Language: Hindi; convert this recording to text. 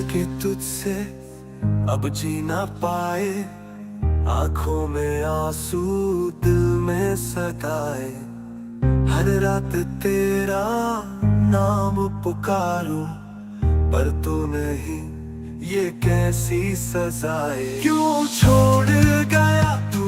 के तुझसे अब जी ना पाए, आंखों में आंसू दिल में सताए। हर रात तेरा नाम पुकारूं पर तू नहीं, ये कैसी सजाए। क्यों छोड़ गया तू